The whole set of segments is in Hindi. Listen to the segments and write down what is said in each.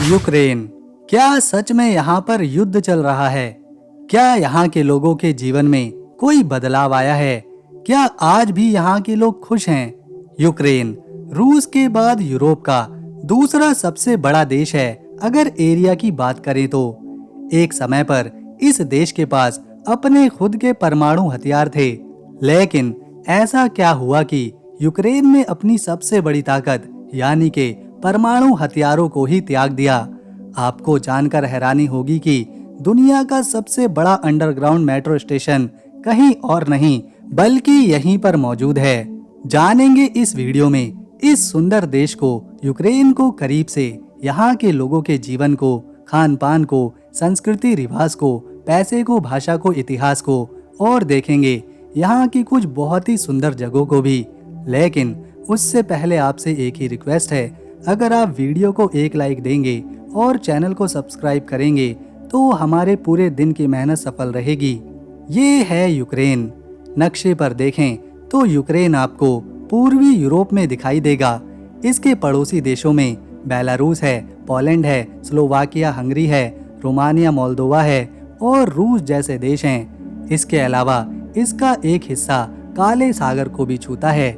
यूक्रेन, क्या सच में यहाँ पर युद्ध चल रहा है? क्या यहाँ के लोगों के जीवन में कोई बदलाव आया है? क्या आज भी यहाँ के लोग खुश हैं? यूक्रेन रूस के बाद यूरोप का दूसरा सबसे बड़ा देश है। अगर एरिया की बात करें तो एक समय पर इस देश के पास अपने खुद के परमाणु हथियार थे, लेकिन ऐसा क्या हुआ कि यूक्रेन ने अपनी सबसे बड़ी ताकत यानी कि परमाणु हथियारों को ही त्याग दिया। आपको जानकर हैरानी होगी कि दुनिया का सबसे बड़ा अंडरग्राउंड मेट्रो स्टेशन कहीं और नहीं बल्कि यहीं पर मौजूद है। जानेंगे इस वीडियो में इस सुंदर देश को, यूक्रेन को करीब से, यहाँ के लोगों के जीवन को, खान पान को, संस्कृति रिवाज को, पैसे को, भाषा को, इतिहास को, और देखेंगे यहाँ की कुछ बहुत ही सुंदर जगहों को भी। लेकिन उससे पहले आपसे एक ही रिक्वेस्ट है, अगर आप वीडियो को एक लाइक देंगे और चैनल को सब्सक्राइब करेंगे तो हमारे पूरे दिन की मेहनत सफल रहेगी। ये है यूक्रेन। नक्शे पर देखें तो यूक्रेन आपको पूर्वी यूरोप में दिखाई देगा। इसके पड़ोसी देशों में बेलारूस है, पोलैंड है, स्लोवाकिया, हंगरी है, रोमानिया, मोल्दोवा है और रूस जैसे देश हैं। इसके अलावा इसका एक हिस्सा काले सागर को भी छूता है।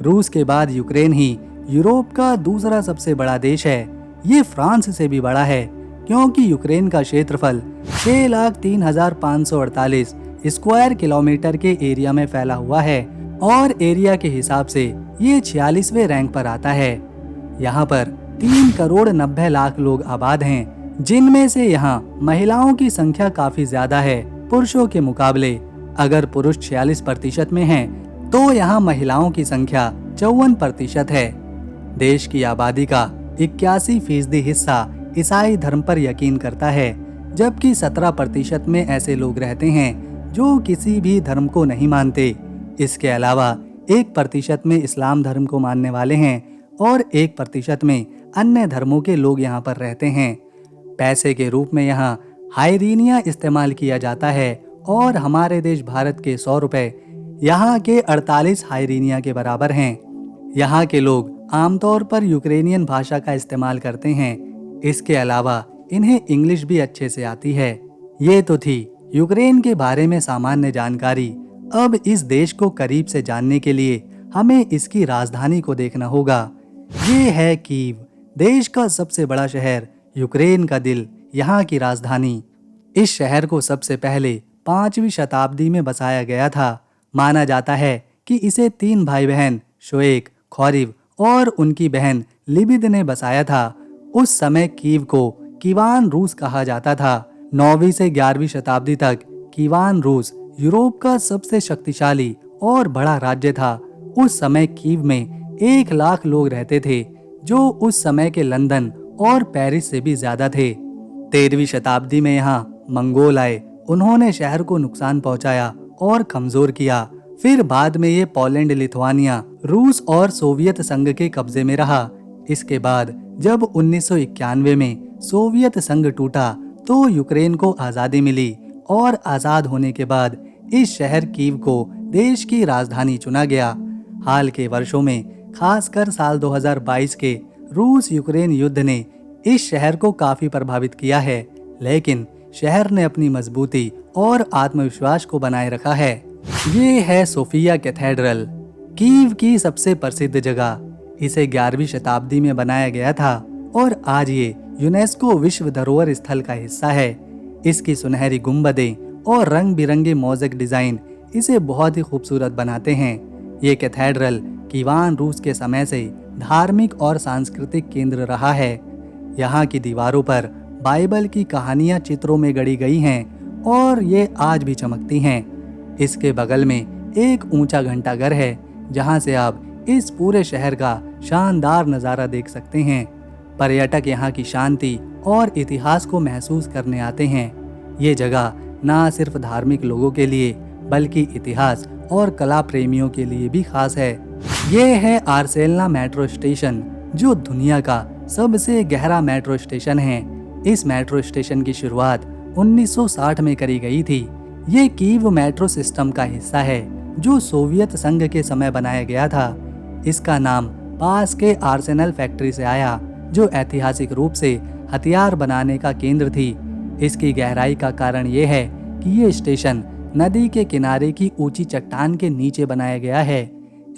रूस के बाद यूक्रेन ही यूरोप का दूसरा सबसे बड़ा देश है। ये फ्रांस से भी बड़ा है क्योंकि यूक्रेन का क्षेत्रफल 6,03,548 स्क्वायर किलोमीटर के एरिया में फैला हुआ है और एरिया के हिसाब से ये 46वें रैंक पर आता है। यहाँ पर 3,90,00,000 लोग आबाद हैं, जिनमें से यहाँ महिलाओं की संख्या काफी ज्यादा है पुरुषों के मुकाबले। अगर पुरुष 46% में हैं, तो यहाँ महिलाओं की संख्या 54% है। देश की आबादी का 81% हिस्सा ईसाई धर्म पर यकीन करता है, जबकि 17% में ऐसे लोग रहते हैं जो किसी भी धर्म को नहीं मानते। इसके अलावा 1% में इस्लाम धर्म को मानने वाले हैं और 1% में अन्य धर्मों के लोग यहाँ पर रहते हैं। पैसे के रूप में यहाँ हाइरीनिया इस्तेमाल किया जाता है और हमारे देश भारत के 100 रुपए यहाँ के 48 हाइरीनिया के बराबर हैं। यहाँ के लोग आमतौर पर यूक्रेनियन भाषा का इस्तेमाल करते हैं। इसके अलावा इन्हें इंग्लिश भी अच्छे से आती है। ये तो थी यूक्रेन के बारे में सामान्य जानकारी। अब इस देश को करीब से जानने के लिए हमें इसकी राजधानी को देखना होगा। ये है कीव, देश का सबसे बड़ा शहर, यूक्रेन का दिल, यहाँ की राजधानी। इस शहर को सबसे पहले 5वीं शताब्दी में बसाया गया था। माना जाता है कि इसे 3 भाई बहन शोएक, खौरिव और उनकी बहन लिबिद ने बसाया था। उस समय कीव को कीवान रूस कहा जाता था। 9वीं से 11वीं शताब्दी तक कीवान रूस यूरोप का सबसे शक्तिशाली और बड़ा राज्य था। उस समय कीव में 1 लाख लोग रहते थे, जो उस समय के लंदन और पेरिस से भी ज्यादा थे। 13वीं शताब्दी में यहाँ मंगोल आए। उन्होंने शहर को नुकसान पहुंचाया और कमजोर किया। फिर बाद में ये पोलैंड, लिथुआनिया, रूस और सोवियत संघ के कब्जे में रहा। इसके बाद जब 1991 में सोवियत संघ टूटा तो यूक्रेन को आज़ादी मिली और आज़ाद होने के बाद इस शहर कीव को देश की राजधानी चुना गया। हाल के वर्षों में, खासकर साल 2022 के रूस यूक्रेन युद्ध ने इस शहर को काफी प्रभावित किया है, लेकिन शहर ने अपनी मजबूती और आत्मविश्वास को बनाए रखा है। ये है सोफिया कैथेड्रल, कीव की सबसे प्रसिद्ध जगह। इसे 11वीं शताब्दी में बनाया गया था और आज ये यूनेस्को विश्व धरोहर स्थल का हिस्सा है। इसकी सुनहरी गुंबदें और रंग बिरंगे मोज़ेक डिजाइन इसे बहुत ही खूबसूरत बनाते हैं। ये कैथेड्रल कीवान रूस के समय से धार्मिक और सांस्कृतिक केंद्र रहा है। यहाँ की दीवारों पर बाइबल की कहानियां चित्रों में गढ़ी गई हैं और ये आज भी चमकती हैं। इसके बगल में एक ऊंचा घंटाघर है, जहाँ से आप इस पूरे शहर का शानदार नज़ारा देख सकते हैं। पर्यटक यहाँ की शांति और इतिहास को महसूस करने आते हैं। ये जगह ना सिर्फ धार्मिक लोगों के लिए बल्कि इतिहास और कला प्रेमियों के लिए भी खास है। ये है आर्सेलना मेट्रो स्टेशन, जो दुनिया का सबसे गहरा मेट्रो स्टेशन है। इस मेट्रो स्टेशन की शुरुआत 1960 में करी गई थी। ये कीव मेट्रो सिस्टम का हिस्सा है, जो सोवियत संघ के समय बनाया गया था। इसका नाम पास के आर्सेनल फैक्ट्री से आया, जो ऐतिहासिक रूप से हथियार बनाने का केंद्र थी। इसकी गहराई का कारण ये है कि ये स्टेशन नदी के किनारे की ऊंची चट्टान के नीचे बनाया गया है।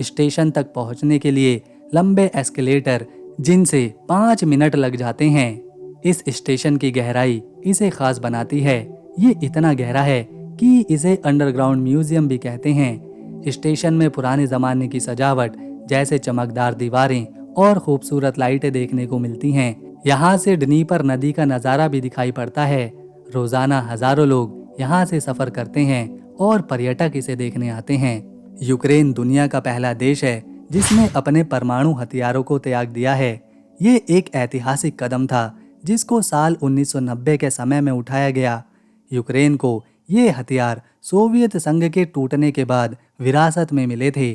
स्टेशन तक पहुंचने के लिए लंबे एस्केलेटर, जिनसे 5 मिनट लग जाते हैं। इस स्टेशन की गहराई इसे खास बनाती है। ये इतना गहरा है कि इसे अंडरग्राउंड म्यूजियम भी कहते हैं। स्टेशन में पुराने जमाने की सजावट, जैसे चमकदार दीवारें और खूबसूरत लाइटें देखने को मिलती हैं। यहाँ से ड्नीपर नदी का नज़ारा भी दिखाई पड़ता है। रोजाना हजारों लोग यहाँ से सफर करते हैं और पर्यटक इसे देखने आते हैं। यूक्रेन दुनिया का पहला देश है जिसने अपने परमाणु हथियारों को त्याग दिया है। ये एक ऐतिहासिक कदम था जिसको साल 1990 के समय में उठाया गया। यूक्रेन को ये हथियार सोवियत संघ के टूटने के बाद विरासत में मिले थे।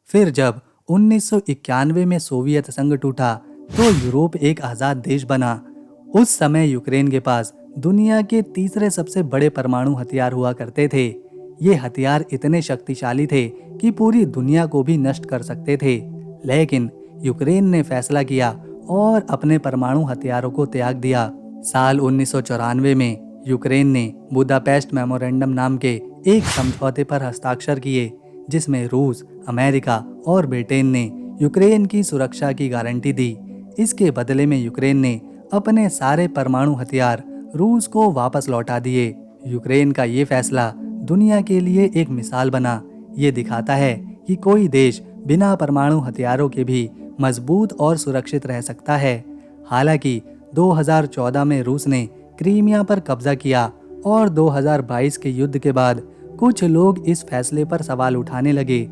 फिर जब 1991 में सोवियत संघ टूटा तो यूरोप एक आज़ाद देश बना। उस समय यूक्रेन के पास दुनिया के तीसरे सबसे बड़े परमाणु हथियार हुआ करते थे। ये हथियार इतने शक्तिशाली थे कि पूरी दुनिया को भी नष्ट कर सकते थे। लेकिन यूक्रेन ने फैसला किया और अपने परमाणु हथियारों को त्याग दिया। साल 1994 में यूक्रेन ने बुदापेस्ट मेमोरेंडम नाम के एक समझौते पर हस्ताक्षर किए, जिसमें रूस, अमेरिका और ब्रिटेन ने यूक्रेन की सुरक्षा की गारंटी दी। इसके बदले में यूक्रेन ने अपने सारे परमाणु हथियार रूस को वापस लौटा दिए। यूक्रेन का ये फैसला दुनिया के लिए एक मिसाल बना। ये दिखाता है कि कोई देश बिना परमाणु हथियारों के भी मजबूत और सुरक्षित रह सकता है। हालांकि 2014 में रूस ने क्रीमिया पर कब्जा किया और 2022 के युद्ध के बाद कुछ लोग इस फैसले पर सवाल उठाने लगे।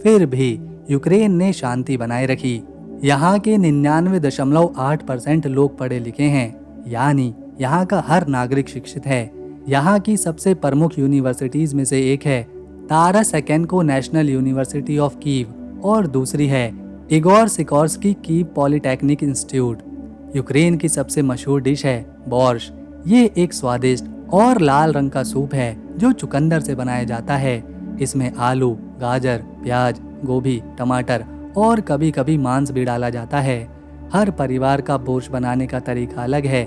फिर भी यूक्रेन ने शांति बनाए रखी। यहाँ के 99.8% लोग पढ़े लिखे हैं, यानी यहाँ का हर नागरिक शिक्षित है। यहाँ की सबसे प्रमुख यूनिवर्सिटीज में से एक है तारस एकेन्को नेशनल यूनिवर्सिटी ऑफ कीव और दूसरी है Igor Sikorsky Kyiv Polytechnic Institute. Ukraine की सबसे मशहूर डिश है बोर्श। ये एक स्वादिष्ट और लाल रंग का सूप है जो चुकंदर से बनाया जाता है। इसमें आलू, गाजर, प्याज, गोभी, टमाटर और कभी कभी मांस भी डाला जाता है। हर परिवार का बोर्श बनाने का तरीका अलग है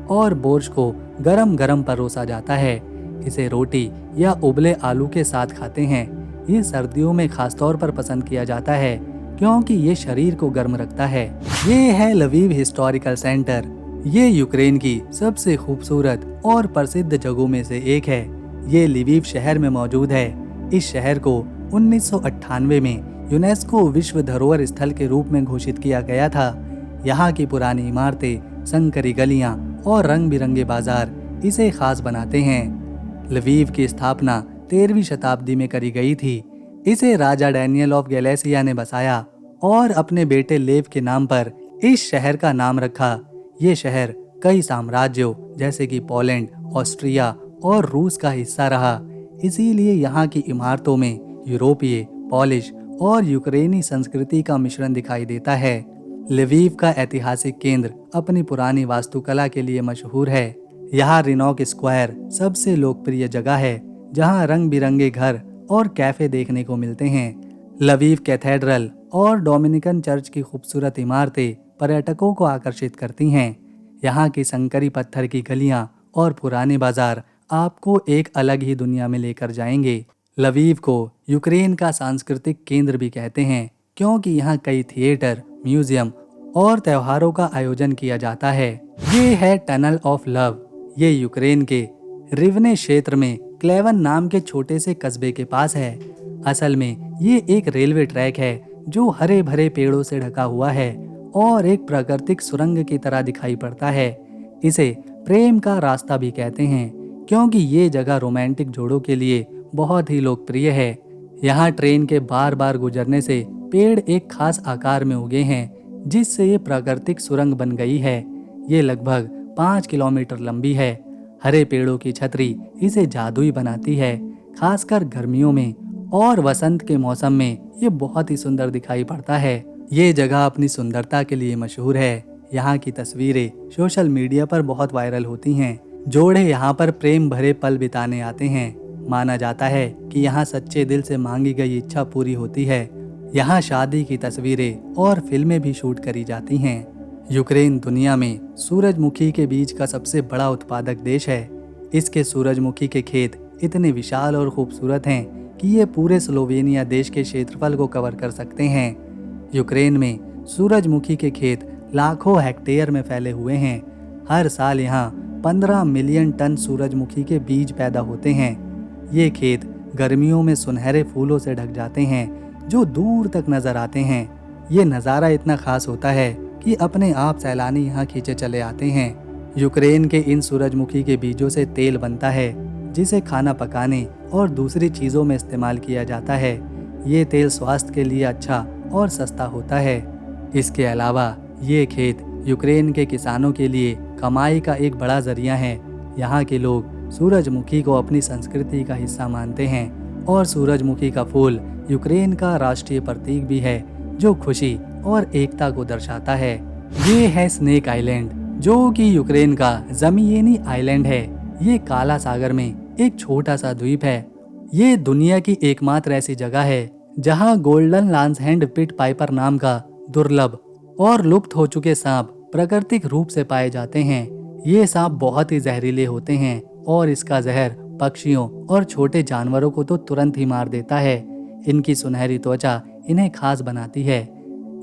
और बोर्श को गरम गरम परोसा जाता है। इसे रोटी या उबले आलू के साथ खाते हैं। ये सर्दियों में खासतौर पर पसंद किया जाता है क्योंकि ये शरीर को गर्म रखता है। ये है लवीव हिस्टोरिकल सेंटर। ये यूक्रेन की सबसे खूबसूरत और प्रसिद्ध जगहों में से एक है। ये लिविव शहर में मौजूद है। इस शहर को 1998 में यूनेस्को विश्व धरोहर स्थल के रूप में घोषित किया गया था। यहाँ की पुरानी इमारतें, संकरी गलियाँ और रंग बिरंगे बाजार इसे खास बनाते हैं। लवीव की स्थापना 13वीं शताब्दी में करी गई थी। इसे राजा डैनियल ऑफ गैलेसिया ने बसाया और अपने बेटे लेव के नाम पर इस शहर का नाम रखा। ये शहर कई साम्राज्यों जैसे कि पोलैंड, ऑस्ट्रिया और रूस का हिस्सा रहा। इसीलिए यहाँ की इमारतों में यूरोपीय, पॉलिश और यूक्रेनी संस्कृति का मिश्रण दिखाई देता है। लवीव का ऐतिहासिक केंद्र अपनी पुरानी वास्तुकला के लिए मशहूर है। यहाँ रिनॉक स्क्वायर सबसे लोकप्रिय जगह है, जहाँ रंग बिरंगे घर और कैफे देखने को मिलते हैं। लवीव कैथेड्रल और डोमिनिकन चर्च की खूबसूरत इमारतें पर्यटकों को आकर्षित करती हैं। यहाँ की संकरी पत्थर की गलियाँ और पुराने बाजार आपको एक अलग ही दुनिया में लेकर जाएंगे। लवीव को यूक्रेन का सांस्कृतिक केंद्र भी कहते हैं क्योंकि यहाँ कई थिएटर, म्यूजियम और त्योहारों का आयोजन किया जाता है। ये है टनल ऑफ लव। ये यूक्रेन के रिवने क्षेत्र में क्लेवन नाम के छोटे से कस्बे के पास है। असल में ये एक रेलवे ट्रैक है जो हरे भरे पेड़ों से ढका हुआ है और एक प्राकृतिक सुरंग की तरह दिखाई पड़ता है। इसे प्रेम का रास्ता भी कहते हैं क्योंकि ये जगह रोमांटिक जोड़ों के लिए बहुत ही लोकप्रिय है। यहाँ ट्रेन के बार बार गुजरने से पेड़ एक खास आकार में उगे हैं, जिससे ये प्राकृतिक सुरंग बन गई है। ये लगभग 5 किलोमीटर लंबी है। हरे पेड़ों की छतरी इसे जादुई बनाती है। खासकर गर्मियों में और वसंत के मौसम में ये बहुत ही सुंदर दिखाई पड़ता है। ये जगह अपनी सुंदरता के लिए मशहूर है। यहाँ की तस्वीरें सोशल मीडिया पर बहुत वायरल होती हैं। जोड़े यहाँ पर प्रेम भरे पल बिताने आते हैं। माना जाता है कि यहाँ सच्चे दिल से मांगी गई इच्छा पूरी होती है। यहाँ शादी की तस्वीरें और फिल्में भी शूट करी जाती हैं। यूक्रेन दुनिया में सूरजमुखी के बीज का सबसे बड़ा उत्पादक देश है। इसके सूरजमुखी के खेत इतने विशाल और खूबसूरत हैं कि ये पूरे स्लोवेनिया देश के क्षेत्रफल को कवर कर सकते हैं। यूक्रेन में सूरजमुखी के खेत लाखों हेक्टेयर में फैले हुए हैं। हर साल यहाँ 15 मिलियन टन सूरजमुखी के बीज पैदा होते हैं। ये खेत गर्मियों में सुनहरे फूलों से ढक जाते हैं जो दूर तक नजर आते हैं। ये नज़ारा इतना खास होता है कि अपने आप सैलानी यहाँ खींचे चले आते हैं। यूक्रेन के इन सूरजमुखी के बीजों से तेल बनता है जिसे खाना पकाने और दूसरी चीज़ों में इस्तेमाल किया जाता है। ये तेल स्वास्थ्य के लिए अच्छा और सस्ता होता है। इसके अलावा ये खेत यूक्रेन के किसानों के लिए कमाई का एक बड़ा जरिया है। यहाँ के लोग सूरजमुखी को अपनी संस्कृति का हिस्सा मानते हैं और सूरजमुखी का फूल यूक्रेन का राष्ट्रीय प्रतीक भी है जो खुशी और एकता को दर्शाता है। ये है स्नेक आइलैंड जो कि यूक्रेन का ज़मीनी आइलैंड है। ये काला सागर में एक छोटा सा द्वीप है। ये दुनिया की एकमात्र ऐसी जगह है जहां गोल्डन लांसहैंड पिट पाइपर नाम का दुर्लभ और लुप्त हो चुके सांप प्राकृतिक रूप से पाए जाते हैं। ये सांप बहुत ही जहरीले होते हैं और इसका जहर पक्षियों और छोटे जानवरों को तो तुरंत ही मार देता है। इनकी सुनहरी त्वचा इन्हें खास बनाती है।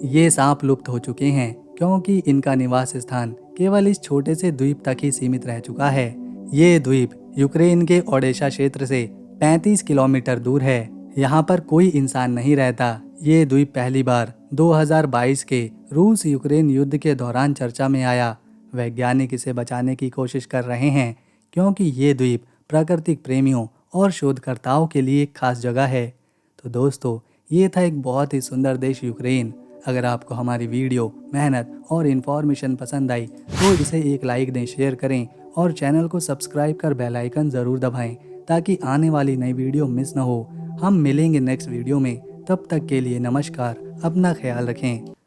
ये सांप लुप्त हो चुके हैं क्योंकि इनका निवास स्थान केवल इस छोटे से द्वीप तक ही सीमित रह चुका है। ये द्वीप यूक्रेन के ओडेशा क्षेत्र से 35 किलोमीटर दूर है। यहाँ पर कोई इंसान नहीं रहता। ये द्वीप पहली बार 2022 के रूस यूक्रेन युद्ध के दौरान चर्चा में आया। वैज्ञानिक इसे बचाने की कोशिश कर रहे हैं क्योंकि ये द्वीप प्राकृतिक प्रेमियों और शोधकर्ताओं के लिए एक खास जगह है। तो दोस्तों, ये था एक बहुत ही सुंदर देश यूक्रेन। अगर आपको हमारी वीडियो, मेहनत और इन्फॉर्मेशन पसंद आई तो इसे एक लाइक दें, शेयर करें और चैनल को सब्सक्राइब कर बेल आइकन ज़रूर दबाएं ताकि आने वाली नई वीडियो मिस न हो। हम मिलेंगे नेक्स्ट वीडियो में। तब तक के लिए नमस्कार। अपना ख्याल रखें।